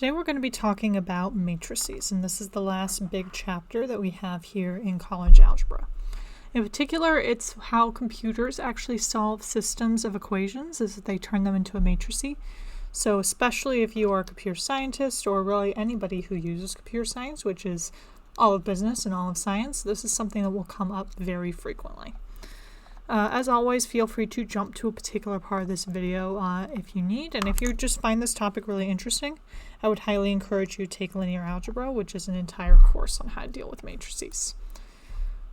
Today we're going to be talking about matrices, and this is the last big chapter that we have here in college algebra. In particular, it's how computers actually solve systems of equations, is that they turn them into a matrix. So especially if you are a computer scientist, or really anybody who uses computer science, which is all of business and all of science, this is something that will come up very frequently. As always, feel free to jump to a particular part of this video if you need, and if you just find this topic really interesting, I would highly encourage you to take linear algebra, which is an entire course on how to deal with matrices.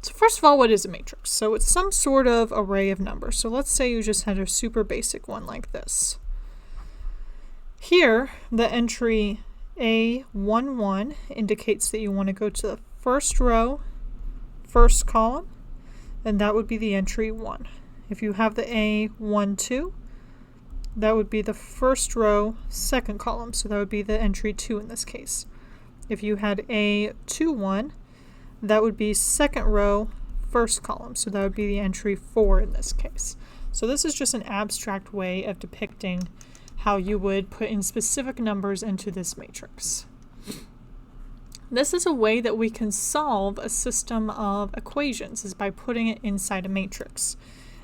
So first of all, what is a matrix? So it's some sort of array of numbers. So let's say you just had a super basic one like this. Here, the entry A11 indicates that you want to go to the first row, first column, and that would be the entry 1. If you have the A12, that would be the first row, second column, so that would be the entry 2 in this case. If you had A21, that would be second row, first column, so that would be the entry 4 in this case. So this is just an abstract way of depicting how you would put in specific numbers into this matrix. This is a way that we can solve a system of equations, is by putting it inside a matrix.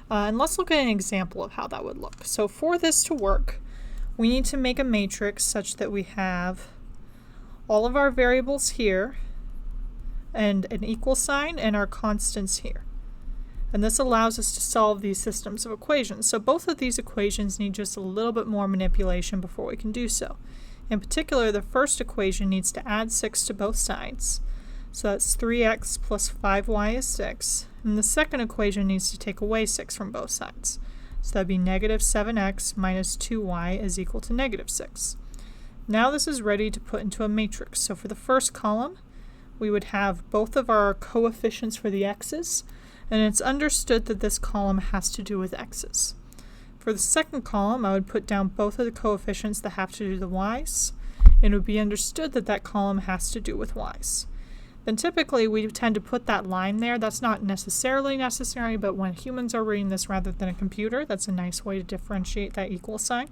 And let's look at an example of how that would look. So for this to work, we need to make a matrix such that we have all of our variables here and an equal sign and our constants here. And this allows us to solve these systems of equations. So both of these equations need just a little bit more manipulation before we can do so. In particular, the first equation needs to add 6 to both sides. So that's 3x plus 5y is 6. And the second equation needs to take away 6 from both sides. So that would be negative 7x minus 2y is equal to negative 6. Now this is ready to put into a matrix. So for the first column, we would have both of our coefficients for the x's, and it's understood that this column has to do with x's. For the second column, I would put down both of the coefficients that have to do with the y's, and it would be understood that that column has to do with y's. Then typically we tend to put that line there. That's not necessarily necessary, but when humans are reading this rather than a computer, that's a nice way to differentiate that equal sign.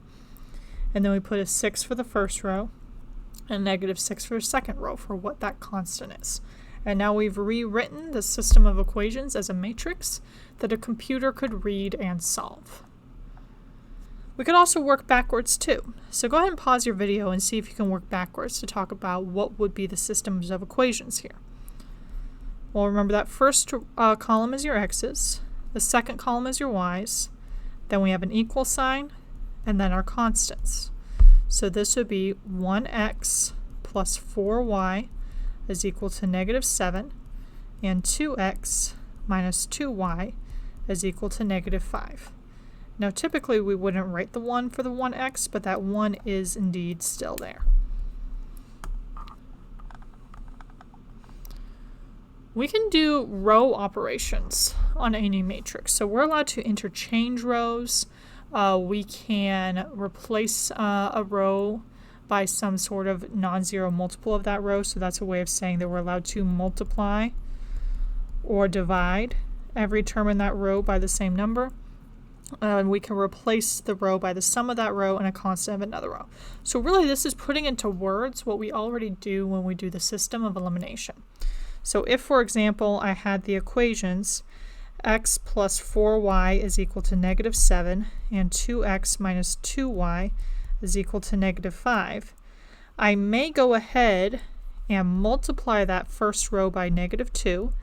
And then we put a 6 for the first row, and negative 6 for the second row for what that constant is. And now we've rewritten the system of equations as a matrix that a computer could read and solve. We could also work backwards too. So go ahead and pause your video and see if you can work backwards to talk about what would be the systems of equations here. Well, remember that first column is your x's, the second column is your y's, then we have an equal sign, and then our constants. So this would be 1x plus 4y is equal to negative 7, and 2x minus 2y is equal to negative 5. Now typically we wouldn't write the 1 for the 1x, but that 1 is indeed still there. We can do row operations on any matrix. So we're allowed to interchange rows. We can replace a row by some sort of non-zero multiple of that row. So that's a way of saying that we're allowed to multiply or divide every term in that row by the same number. And we can replace the row by the sum of that row and a constant of another row. So really this is putting into words what we already do when we do the system of elimination. So if, for example, I had the equations x plus 4y is equal to negative 7 and 2x minus 2y is equal to negative 5, I may go ahead and multiply that first row by negative 2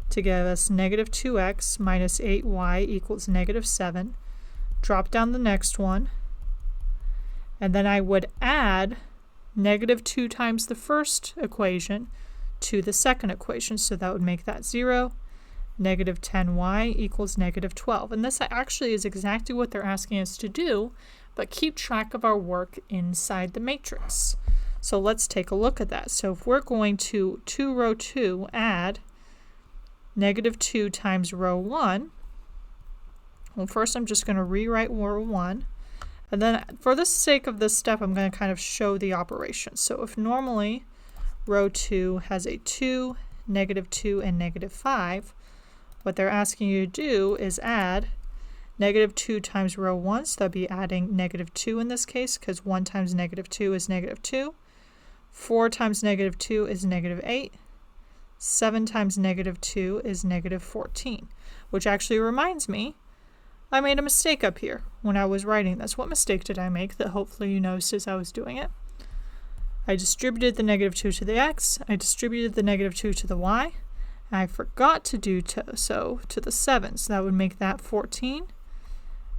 to give us negative 2x minus 8y equals negative 7, drop down the next one, and then I would add negative 2 times the first equation to the second equation, so that would make that 0, negative 10y equals negative 12. And this actually is exactly what they're asking us to do, but keep track of our work inside the matrix. So let's take a look at that. So if we're going to row 2 add negative 2 times row 1, well, first I'm just going to rewrite row 1, and then for the sake of this step I'm going to kind of show the operation. So if normally row 2 has a 2, negative 2, and negative 5, what they're asking you to do is add negative 2 times row 1, so that'd be adding negative 2 in this case, because 1 times negative 2 is negative 2, 4 times negative 2 is negative 8. 7 times negative 2 is negative 14, which actually reminds me, I made a mistake up here when I was writing this. What mistake did I make that hopefully you noticed as I was doing it? I distributed the negative 2 to the x, I distributed the negative 2 to the y, and I forgot to do so to the 7, so that would make that 14,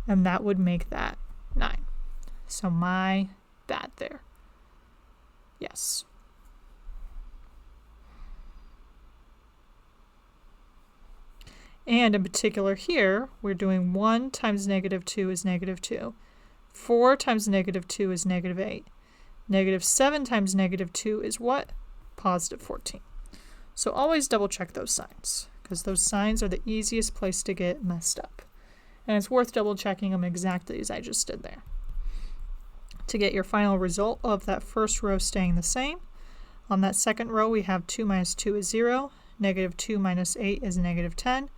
and that would make that 9. So my bad there. Yes. And in particular here, we're doing 1 times negative 2 is negative 2. 4 times negative 2 is negative 8. Negative 7 times negative 2 is what? Positive 14. So always double check those signs, because those signs are the easiest place to get messed up. And it's worth double checking them exactly as I just did there. To get your final result of that first row staying the same, on that second row we have 2 minus 2 is 0, negative 2 minus 8 is negative 10,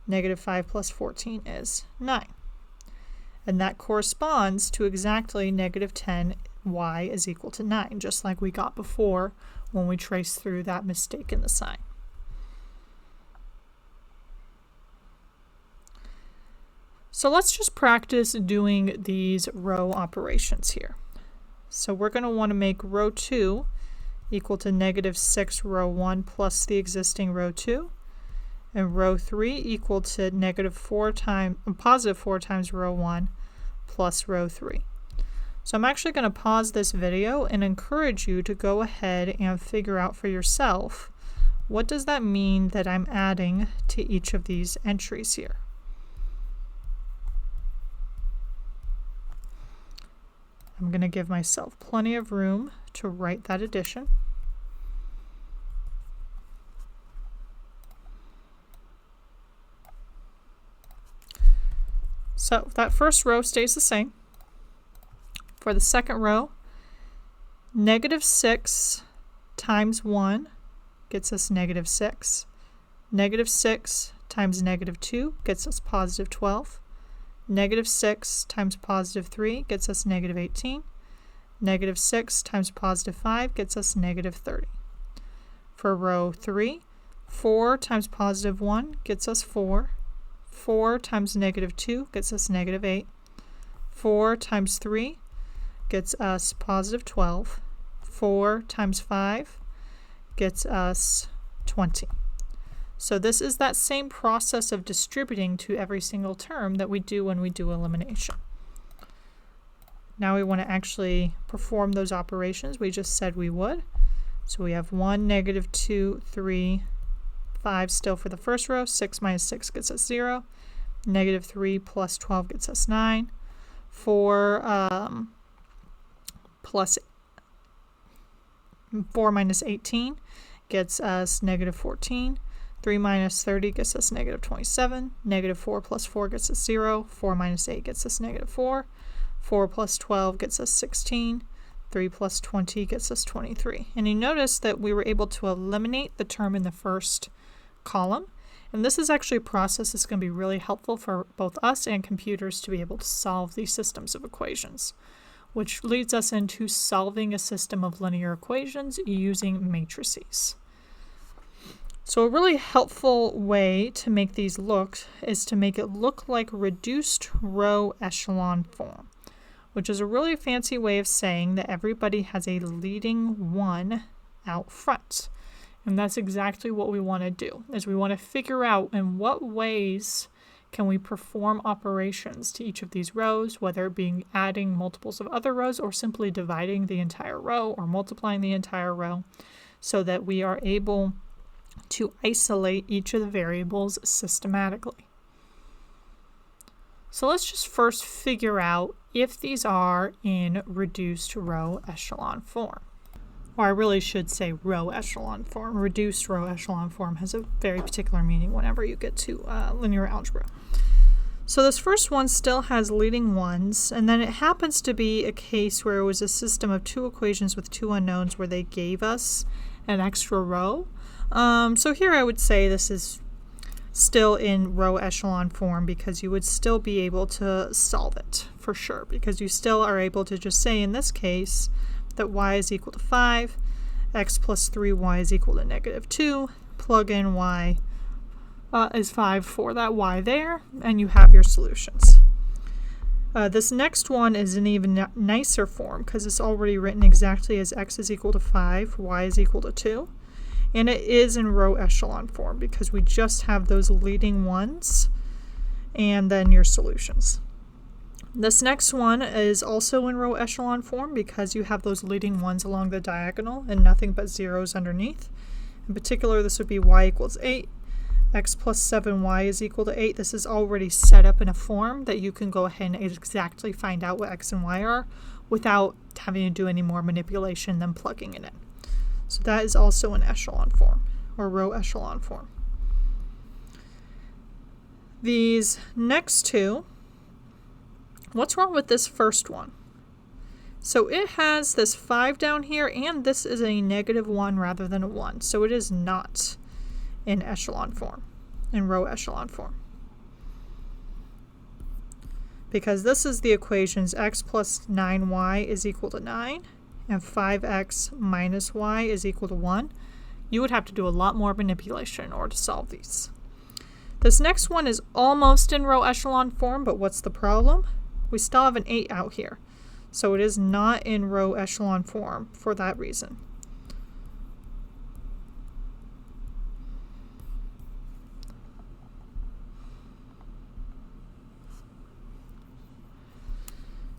negative 5 plus 14 is 9. And that corresponds to exactly negative 10, y is equal to 9, just like we got before when we traced through that mistake in the sign. So let's just practice doing these row operations here. So we're going to want to make row 2 equal to negative 6 row 1 plus the existing row 2, and row 3 equal to positive 4 times row 1 plus row 3. So I'm actually going to pause this video and encourage you to go ahead and figure out for yourself, what does that mean that I'm adding to each of these entries here? I'm going to give myself plenty of room to write that addition. So that first row stays the same. For the second row, negative 6 times 1 gets us negative 6. Negative 6 times negative 2 gets us positive 12. Negative 6 times positive 3 gets us negative 18. Negative 6 times positive 5 gets us negative 30. For row 3, 4 times positive 1 gets us 4. 4 times negative 2 gets us negative 8. 4 times 3 gets us positive 12. 4 times 5 gets us 20. So this is that same process of distributing to every single term that we do when we do elimination. Now we want to actually perform those operations we just said we would. So we have 1, negative 2, 3, 5 still for the first row. 6 minus 6 gets us 0. Negative 3 plus 12 gets us 9. 4 minus 18 gets us negative 14. 3 minus 30 gets us negative 27. Negative 4 plus 4 gets us 0. 4 minus 8 gets us negative 4. 4 plus 12 gets us 16. 3 plus 20 gets us 23. And you notice that we were able to eliminate the term in the first column. And this is actually a process that's going to be really helpful for both us and computers to be able to solve these systems of equations, which leads us into solving a system of linear equations using matrices. So a really helpful way to make these look is to make it look like reduced row echelon form, which is a really fancy way of saying that everybody has a leading one out front. And that's exactly what we want to do, is we want to figure out in what ways can we perform operations to each of these rows, whether it being adding multiples of other rows or simply dividing the entire row or multiplying the entire row, so that we are able to isolate each of the variables systematically. So let's just first figure out if these are in reduced row echelon form. Or I really should say row echelon form. Reduced row echelon form has a very particular meaning whenever you get to linear algebra. So this first one still has leading ones, and then it happens to be a case where it was a system of two equations with two unknowns where they gave us an extra row. So here I would say this is still in row echelon form because you would still be able to solve it for sure, because you still are able to just say in this case that y is equal to 5, x plus 3y is equal to negative 2. Plug in y is 5 for that y there, and you have your solutions. This next one is an even nicer form because it's already written exactly as x is equal to 5, y is equal to 2. And it is in row echelon form because we just have those leading ones and then your solutions. This next one is also in row echelon form because you have those leading ones along the diagonal and nothing but zeros underneath. In particular, this would be y equals 8. X plus 7y is equal to 8. This is already set up in a form that you can go ahead and exactly find out what x and y are without having to do any more manipulation than plugging it in. So that is also in echelon form, or row echelon form. These next two, what's wrong with this first one? So it has this 5 down here, and this is a negative 1 rather than a 1. So it is not in echelon form, in row echelon form. Because this is the equations x plus 9y is equal to 9 and 5x minus y is equal to 1. You would have to do a lot more manipulation in order to solve these. This next one is almost in row echelon form, but what's the problem? We still have an 8 out here. So it is not in row echelon form for that reason.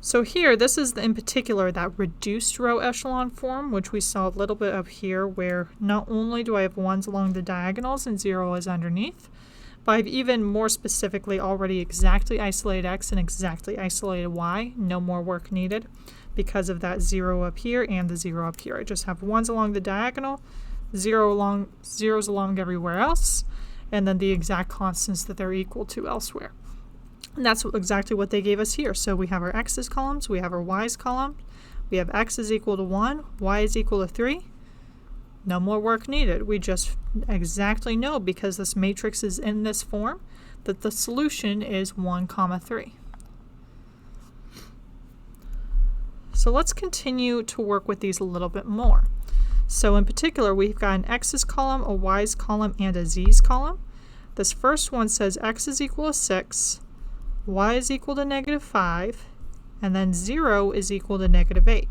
So here, this is in particular that reduced row echelon form, which we saw a little bit of here, where not only do I have 1s along the diagonals and 0 is underneath, but I've even more specifically already exactly isolated x and exactly isolated y, no more work needed, because of that 0 up here and the 0 up here. I just have 1s along the diagonal, 0s along everywhere else, and then the exact constants that they're equal to elsewhere. And that's exactly what they gave us here. So we have our x's columns, we have our y's column, we have x is equal to 1, y is equal to 3. No more work needed. We just exactly know, because this matrix is in this form, that the solution is 1, 3. So let's continue to work with these a little bit more. So in particular, we've got an x's column, a y's column, and a z's column. This first one says x is equal to 6, y is equal to negative 5, and then 0 is equal to negative 8.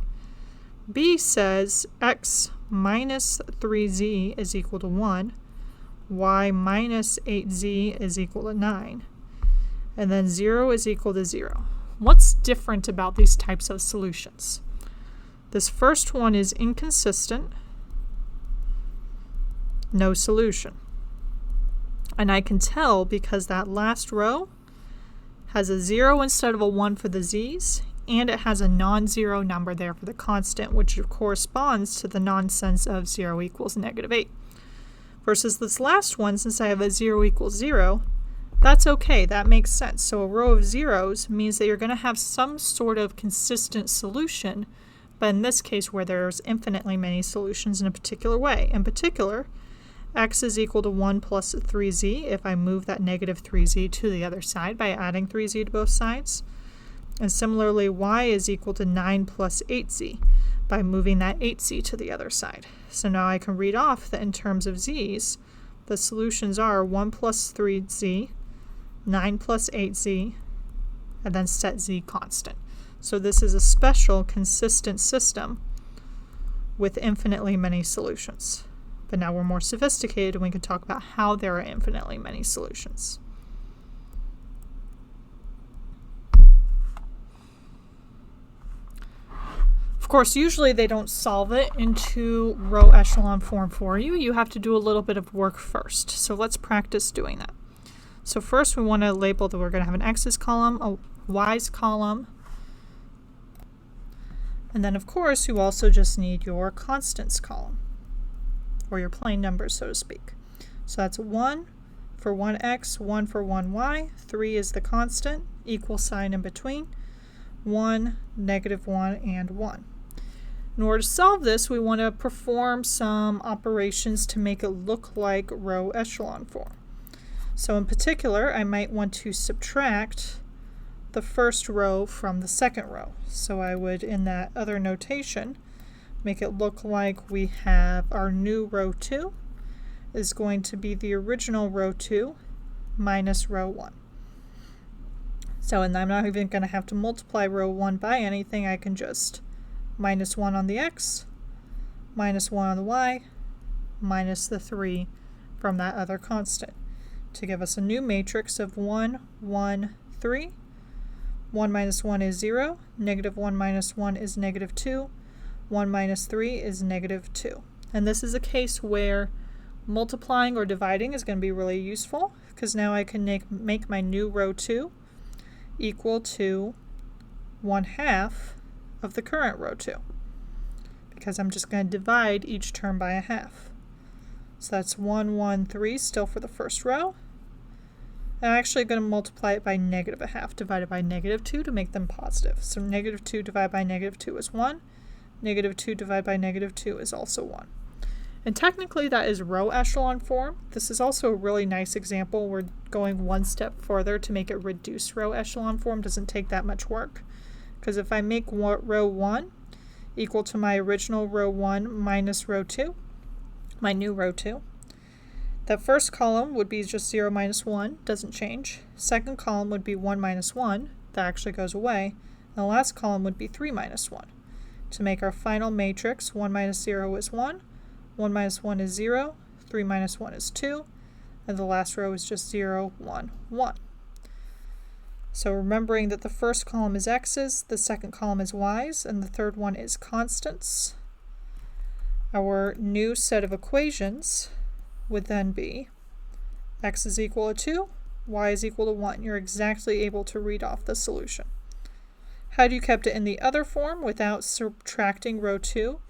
B says x minus 3z is equal to 1, y minus 8z is equal to 9, and then 0 is equal to 0. What's different about these types of solutions? This first one is inconsistent, no solution. And I can tell because that last row has a 0 instead of a 1 for the z's, and it has a non-zero number there for the constant, which corresponds to the nonsense of 0 equals negative 8. Versus this last one, since I have a 0 equals 0, that's okay, that makes sense. So a row of zeros means that you're going to have some sort of consistent solution, but in this case where there's infinitely many solutions in a particular way. In particular, x is equal to 1 plus 3z if I move that negative 3z to the other side by adding 3z to both sides. And similarly, y is equal to 9 plus 8z by moving that 8z to the other side. So now I can read off that in terms of z's, the solutions are 1 plus 3z, 9 plus 8z, and then set z constant. So this is a special consistent system with infinitely many solutions. But now we're more sophisticated and we can talk about how there are infinitely many solutions. Of course, usually they don't solve it into row echelon form for you. You have to do a little bit of work first. So let's practice doing that. So first we want to label that we're going to have an x's column, a y's column, and then of course you also just need your constants column, or your plain numbers, so to speak. So that's 1 for 1x, 1 for 1y, 3 is the constant, equal sign in between, 1, negative 1, and 1. In order to solve this, we want to perform some operations to make it look like row echelon form. So in particular, I might want to subtract the first row from the second row. So I would, in that other notation, make it look like we have our new row 2 is going to be the original row 2 minus row 1. So, and I'm not even going to have to multiply row 1 by anything. I can just minus 1 on the x, minus 1 on the y, minus the 3 from that other constant to give us a new matrix of 1, 1, 3. 1 minus 1 is 0. Negative 1 minus 1 is negative 2. 1 minus 3 is negative 2. And this is a case where multiplying or dividing is going to be really useful, because now I can make my new row 2 equal to 1/2 of the current row 2, because I'm just going to divide each term by 1/2. So that's 1, 1, 3 still for the first row. I'm actually going to multiply it by negative 1/2 divided by negative 2 to make them positive. So negative 2 divided by negative 2 is 1. Negative 2 divided by negative 2 is also 1. And technically that is row echelon form. This is also a really nice example. We're going one step further to make it reduced row echelon form. Doesn't take that much work. Because if I make row 1 equal to my original row 1 minus row 2, my new row 2, that first column would be just 0 minus 1, doesn't change. Second column would be 1 minus 1, that actually goes away. And the last column would be 3 minus 1. To make our final matrix, 1 minus 0 is 1, 1 minus 1 is 0, 3 minus 1 is 2, and the last row is just 0, 1, 1. So remembering that the first column is x's, the second column is y's, and the third one is constants, our new set of equations would then be x is equal to 2, y is equal to 1. You're exactly able to read off the solution. Had you kept it in the other form without subtracting row 2,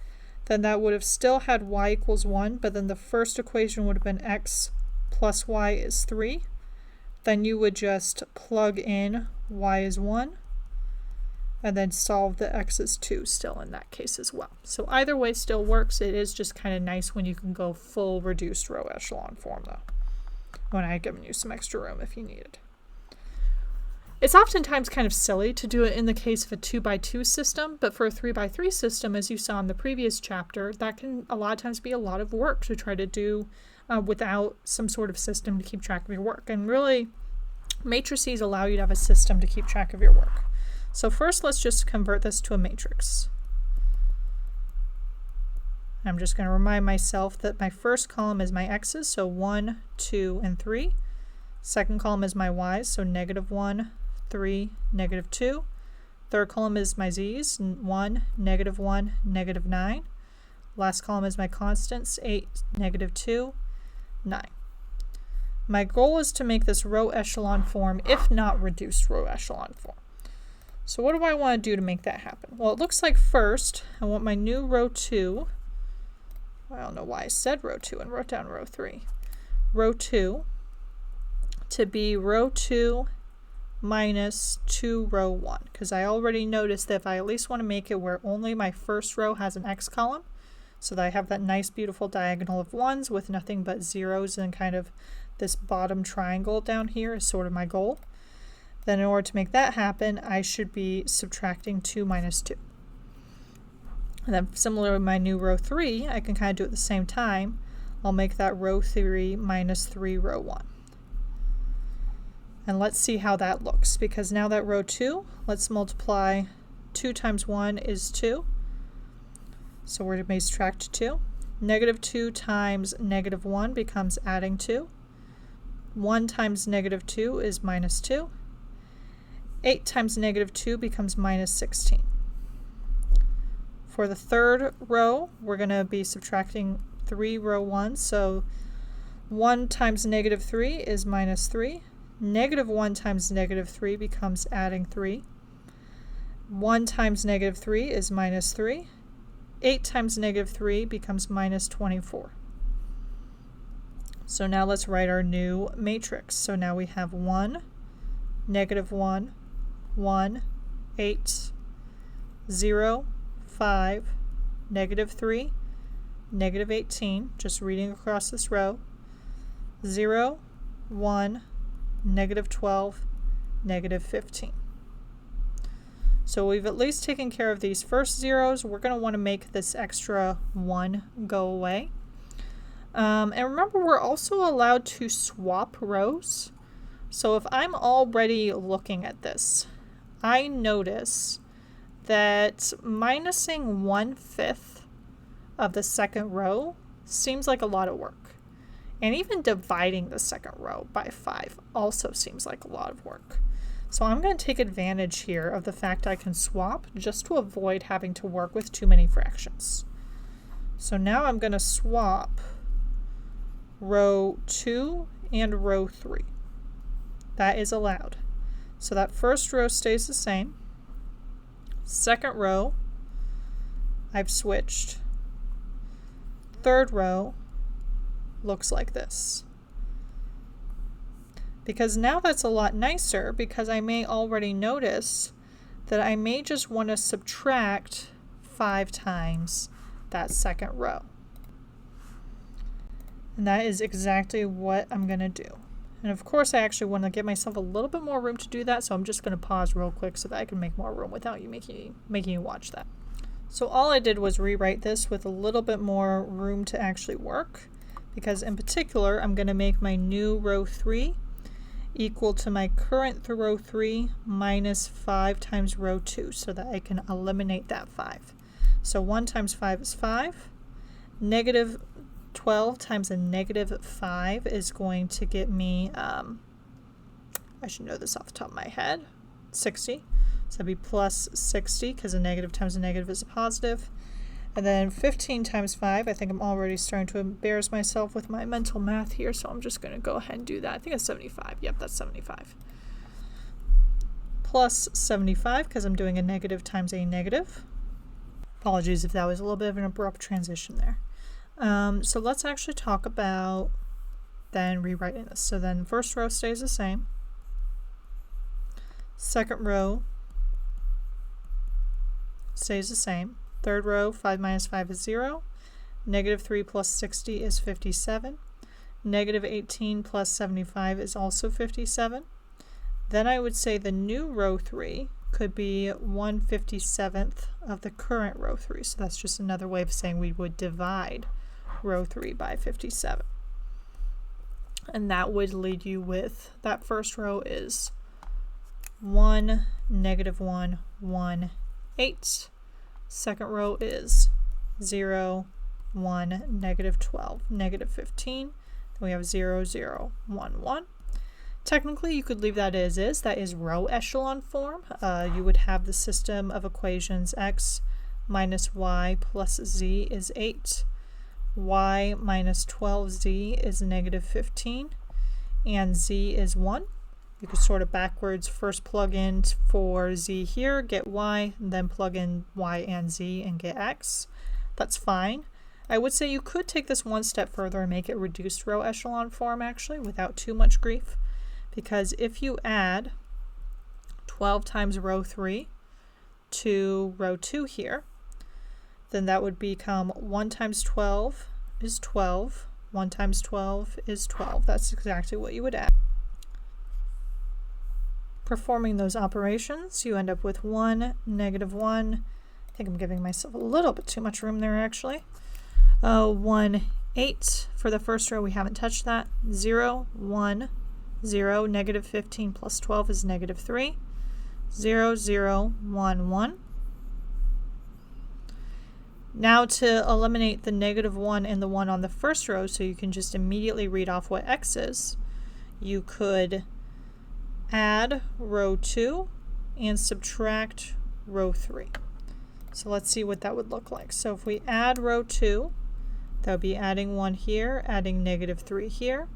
then that would have still had y equals 1, but then the first equation would have been x plus y is 3. Then you would just plug in y is 1, and then solve the x is 2 still in that case as well. So either way still works. It is just kind of nice when you can go full reduced row echelon form though, when I had given you some extra room if you needed. It's oftentimes kind of silly to do it in the case of a 2x2 system, but for a 3x3 system, as you saw in the previous chapter, that can a lot of times be a lot of work to try to do without some sort of system to keep track of your work. And really, matrices allow you to have a system to keep track of your work. So first, let's just convert this to a matrix. I'm just going to remind myself that my first column is my x's, so 1, 2, and 3. Second column is my y's, so negative 1, 3, negative 2. Third column is my z's, 1, negative 1, negative 9. Last column is my constants, 8, negative 2, 9. My goal is to make this row echelon form, if not reduced row echelon form. So what do I want to do to make that happen? Well, it looks like first I want my new row 2. I don't know why I said row 2 and wrote down row 3. Row 2 to be row 2 minus 2 row 1, because I already noticed that if I at least want to make it where only my first row has an x column, so that I have that nice beautiful diagonal of 1s with nothing but 0s and kind of this bottom triangle down here is sort of my goal. Then in order to make that happen, I should be subtracting 2 minus 2. And then similar with my new row 3, I can kind of do it at the same time. I'll make that row 3 minus 3 row 1. And let's see how that looks, because now that row 2, let's multiply 2 times 1 is 2. So we're going to subtract 2. Negative 2 times negative 1 becomes adding 2. 1 times negative 2 is minus 2. 8 times negative 2 becomes minus 16. For the third row, we're going to be subtracting 3 row 1. So 1 times negative 3 is minus 3. Negative 1 times negative 3 becomes adding 3. 1 times negative 3 is minus 3. 8 times negative 3 becomes minus 24. So now let's write our new matrix. So now we have 1, negative 1, 1, 8, 0, 5, negative 3, negative 18, just reading across this row, 0, 1, negative 12, negative 15. So we've at least taken care of these first zeros. We're going to want to make this extra 1 go away. And remember, we're also allowed to swap rows. So if I'm already looking at this, I notice that minusing 1/5 of the second row seems like a lot of work. And even dividing the second row by 5 also seems like a lot of work. So I'm going to take advantage here of the fact I can swap just to avoid having to work with too many fractions. So now I'm going to swap row 2 and row 3. That is allowed. So that first row stays the same. Second row, I've switched. Third row looks like this. Because now that's a lot nicer, because I may already notice that I may just want to subtract 5 times that second row. And that is exactly what I'm going to do. And of course I actually want to give myself a little bit more room to do that, so I'm just going to pause real quick so that I can make more room without you making you watch that. So all I did was rewrite this with a little bit more room to actually work, because in particular I'm going to make my new row 3 equal to my current row 3 minus 5 times row 2, so that I can eliminate that 5. So 1 times 5 is 5. Negative 12 times a negative 5 is going to get me, I should know this off the top of my head, 60. So that'd be plus 60, because a negative times a negative is a positive. And then 15 times 5, I think I'm already starting to embarrass myself with my mental math here, so I'm just going to go ahead and do that. I think it's 75. Yep, that's 75. Plus 75, because I'm doing a negative times a negative. Apologies if that was a little bit of an abrupt transition there. So let's actually talk about then rewriting this. So then first row stays the same. Second row stays the same. Third row, 5 minus 5 is 0. Negative 3 plus 60 is 57. Negative 18 plus 75 is also 57. Then I would say the new row 3 could be 1/57th of the current row 3. So that's just another way of saying we would divide row 3 by 57. And that would lead you with, that first row is 1, negative 1, 1, 8. Second row is 0, 1, negative 12, negative 15. Then we have 0, 0, 1, 1. Technically, you could leave that as is. That is row echelon form. You would have the system of equations x minus y plus z is 8. Y minus 12z is negative 15. And z is 1. You could sort of backwards first plug in for z here, get y, and then plug in y and z and get x. That's fine. I would say you could take this one step further and make it reduced row echelon form actually without too much grief. Because if you add 12 times row 3 to row 2 here, then that would become 1 times 12 is 12. 1 times 12 is 12. That's exactly what you would add. Performing those operations, you end up with 1, negative 1. I think I'm giving myself a little bit too much room there actually. 1, 8. For the first row, we haven't touched that. 0, 1, 0. Negative 15 plus 12 is negative 3. 0, 0, 1, 1. Now to eliminate the negative 1 and the 1 on the first row, so you can just immediately read off what x is, you could add row 2 and subtract row 3. So let's see what that would look like. So if we add row 2, that would be adding 1 here, adding negative 3 here,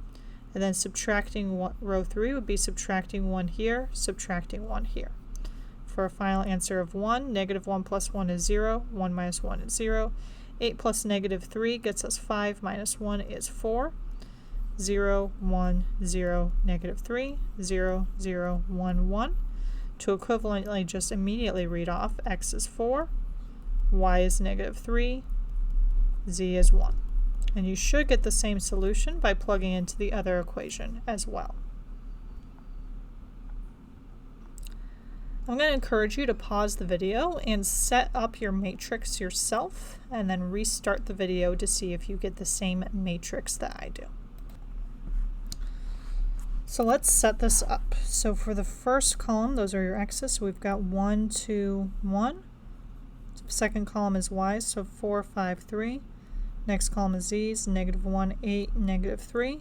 and then subtracting row 3 would be subtracting 1 here, subtracting 1 here. For a final answer of 1, negative 1 plus 1 is 0, 1 minus 1 is 0. 8 plus negative 3 gets us 5 minus 1 is 4. 0, 1, 0, negative 3, 0, 0, 1, 1. To equivalently just immediately read off, x is 4, y is negative 3, z is 1. And you should get the same solution by plugging into the other equation as well. I'm going to encourage you to pause the video and set up your matrix yourself, and then restart the video to see if you get the same matrix that I do. So let's set this up. So for the first column, those are your x's. So we've got 1, 2, 1. Second column is y's, so 4, 5, 3. Next column is z's, -1, 8, -3.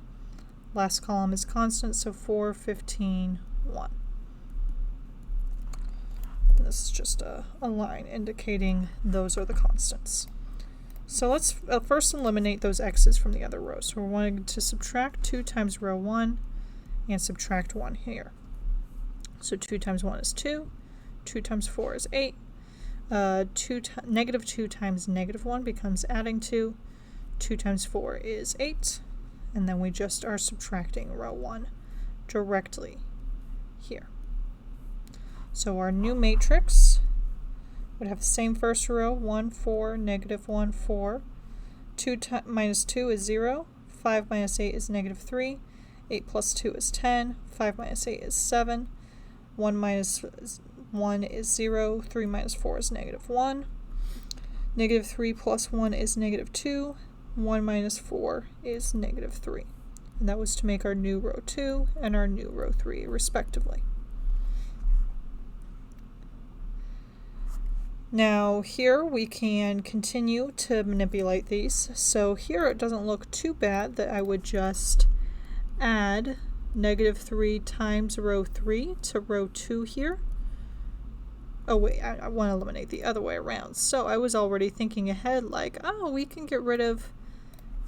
Last column is constant, so 4, 15, 1. And this is just a line indicating those are the constants. So let's first eliminate those x's from the other rows. So we're wanting to subtract 2 times row 1 and subtract 1 here. So 2 times 1 is 2, 2 times 4 is 8, -2 times -1 becomes adding 2, 2 times 4 is 8, and then we just are subtracting row 1 directly here. So our new matrix would have the same first row, 1, 4, -1, 4, 2 minus 2 is 0, 5 minus 8 is -3, 8 plus 2 is 10, 5 minus 8 is 7, 1 minus 1 is 0, 3 minus 4 is -1, -3 plus 1 is -2, 1 minus 4 is -3. And that was to make our new row 2 and our new row 3 respectively. Now here we can continue to manipulate these. So here it doesn't look too bad that I would just add -3 times row 3 to row 2 here. Oh wait, I want to eliminate the other way around. So I was already thinking ahead like, oh, we can get rid of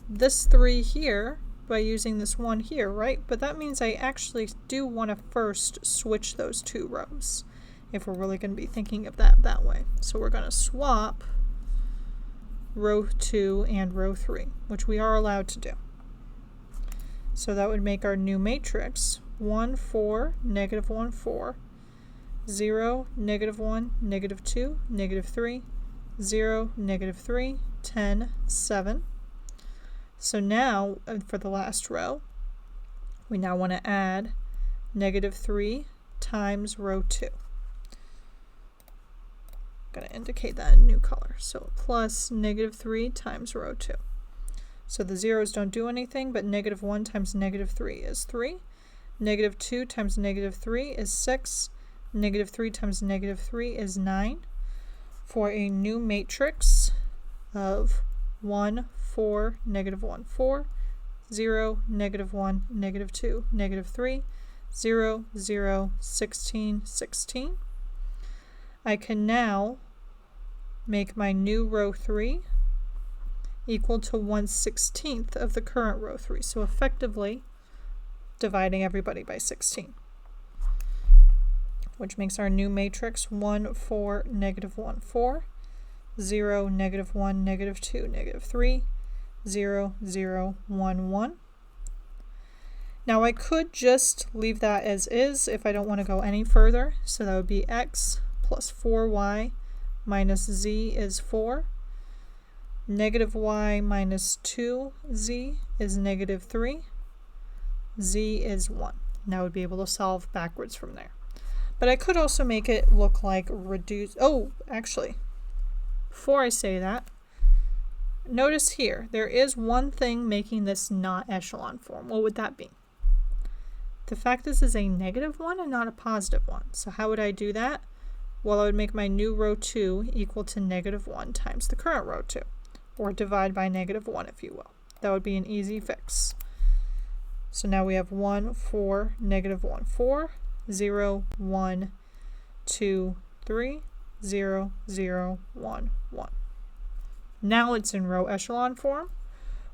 this 3 here by using this 1 here, right? But that means I actually do want to first switch those 2 rows if we're really going to be thinking of that way. So we're going to swap row 2 and row 3, which we are allowed to do. So that would make our new matrix 1, 4, -1, 4, 0, -1, -2, -3, 0, -3, 10, 7. So now, for the last row, we now want to add -3 times row 2. I'm going to indicate that in new color. So plus -3 times row 2. So the zeros don't do anything, but -1 times -3 is 3. -2 times -3 is 6. -3 times -3 is 9. For a new matrix of 1, 4, -1, 4, 0, -1, -2, -3, 0, 0, 16, 16. I can now make my new row 3 equal to 1/16 of the current row 3. So effectively dividing everybody by 16, which makes our new matrix 1, 4, -1, 4, 0, -1, -2, -3, 0, 0, 1, 1. Now I could just leave that as is if I don't want to go any further. So that would be x plus 4y minus z is 4. -y minus 2z is -3. Z is 1. Now I would be able to solve backwards from there. But I could also make it look like reduce. Oh, actually, before I say that, notice here, there is one thing making this not echelon form. What would that be? The fact this is a -1 and not a +1. So how would I do that? Well, I would make my new row 2 equal to -1 times the current row 2, or divide by -1 if you will. That would be an easy fix. So now we have 1, 4, -1, 4, 0, 1, 2, 3, 0, 0, 1, 1. Now it's in row echelon form,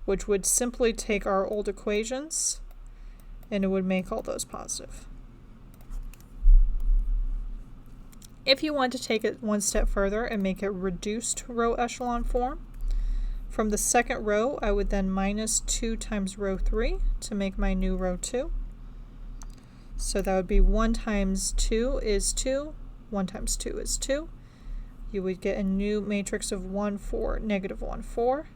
which would simply take our old equations and it would make all those positive. If you want to take it one step further and make it reduced row echelon form, from the second row I would then minus 2 times row 3 to make my new row 2. So that would be 1 times 2 is 2, 1 times 2 is 2. You would get a new matrix of 1, 4, -1, 4,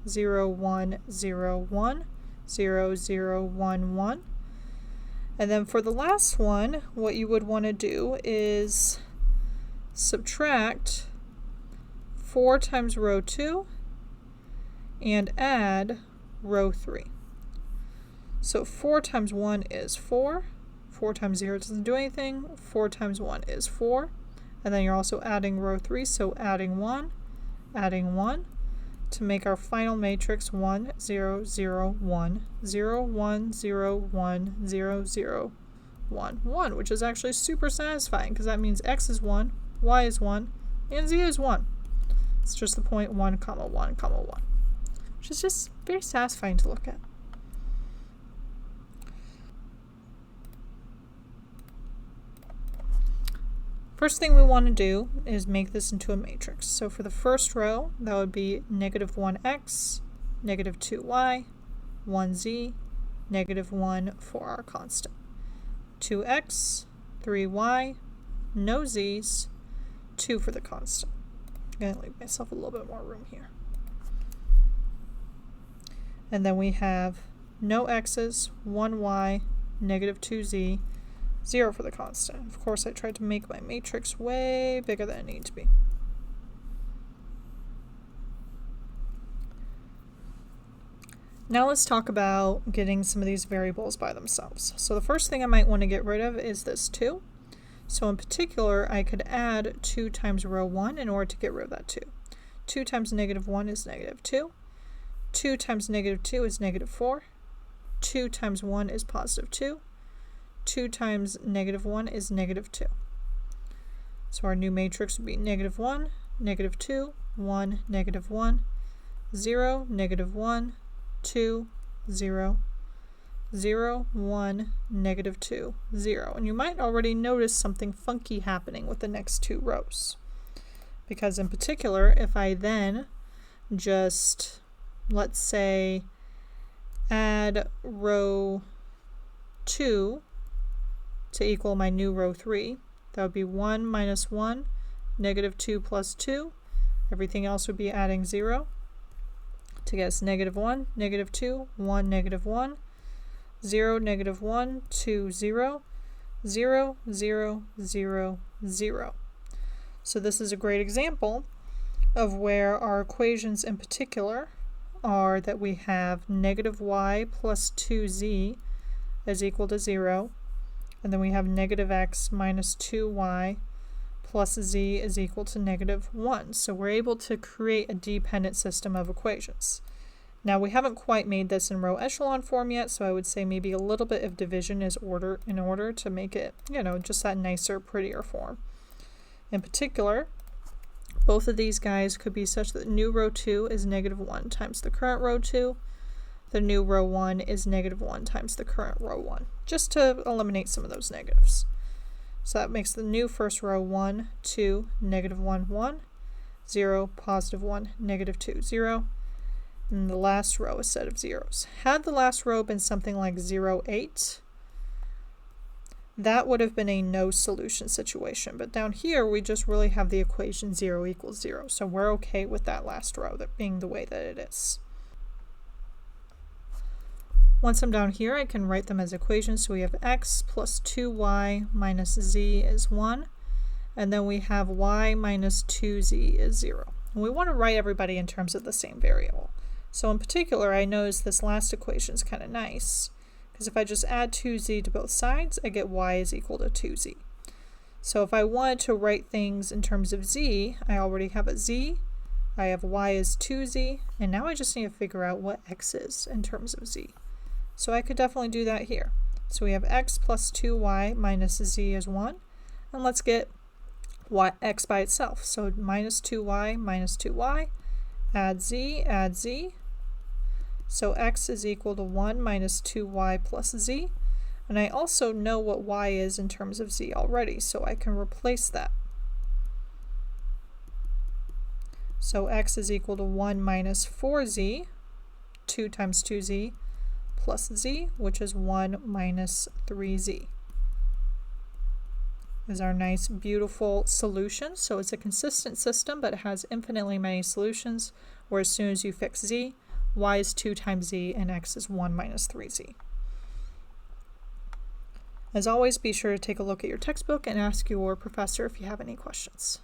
0, 1, 0, 1, 0, 0, 1, 1. And then for the last one, what you would want to do is subtract 4 times row 2 and add row 3. So 4 times 1 is 4. 4 times 0 doesn't do anything. 4 times 1 is 4. And then you're also adding row 3, so adding 1 to make our final matrix 1, 0, 0, 1, 0, 1, 0, 1, 0, 0, 1, 1, which is actually super satisfying because that means x is 1, y is 1, and z is 1. It's just the point 1, 1, 1, which is just very satisfying to look at. First thing we want to do is make this into a matrix. So for the first row, that would be negative 1x, negative 2y, 1z, negative 1 for our constant. 2x, 3y, no z's, 2 for the constant. I'm going to leave myself a little bit more room here. And then we have no x's, 1y, negative 2z, 0 for the constant. Of course, I tried to make my matrix way bigger than it needed to be. Now let's talk about getting some of these variables by themselves. So the first thing I might want to get rid of is this 2. So in particular, I could add 2 times row 1 in order to get rid of that 2. 2 times negative 1 is negative 2. 2 times negative 2 is negative 4. 2 times 1 is positive 2. 2 times negative 1 is negative 2. So our new matrix would be negative 1, negative 2, 1, negative 1, 0, negative 1, 2, 0, 0, 1, negative 2, 0. And you might already notice something funky happening with the next 2 rows. Because in particular, if I then just, let's say, add row 2 to equal my new row 3, that would be 1 minus 1, negative 2 plus 2. Everything else would be adding 0 to get us negative 1, negative 2, 1, negative 1, 0, negative 1, 2, 0, 0, 0, 0, 0. So this is a great example of where our equations in particular are that we have negative y plus 2z is equal to 0, and then we have negative x minus 2y plus z is equal to negative 1. So we're able to create a dependent system of equations. Now we haven't quite made this in row echelon form yet, so I would say maybe a little bit of division is in order to make it, just that nicer, prettier form. In particular, both of these guys could be such that new row 2 is negative 1 times the current row 2. The new row 1 is negative 1 times the current row 1, just to eliminate some of those negatives. So that makes the new first row 1, 2, negative 1, 1, 0, positive 1, negative 2, 0, and the last row a set of zeros. Had the last row been something like 0, 8, that would have been a no solution situation. But down here, we just really have the equation 0 equals 0. So we're okay with that last row, that being the way that it is. Once I'm down here, I can write them as equations. So we have x plus 2y minus z is 1. And then we have y minus 2z is 0. And we want to write everybody in terms of the same variable. So in particular, I notice this last equation is kind of nice, because if I just add 2z to both sides, I get y is equal to 2z. So if I wanted to write things in terms of z, I already have a z, I have y is 2z, and now I just need to figure out what x is in terms of z. So I could definitely do that here. So we have x plus 2y minus z is 1, and let's get x by itself. So minus 2y, add z. So x is equal to 1 minus 2y plus z. And I also know what y is in terms of z already, so I can replace that. So x is equal to 1 minus 4z, 2 times 2z, plus z, which is 1 minus 3z. Is our nice, beautiful solution. So it's a consistent system, but it has infinitely many solutions, where as soon as you fix z, y is 2 times z, and x is 1 minus 3z. As always, be sure to take a look at your textbook and ask your professor if you have any questions.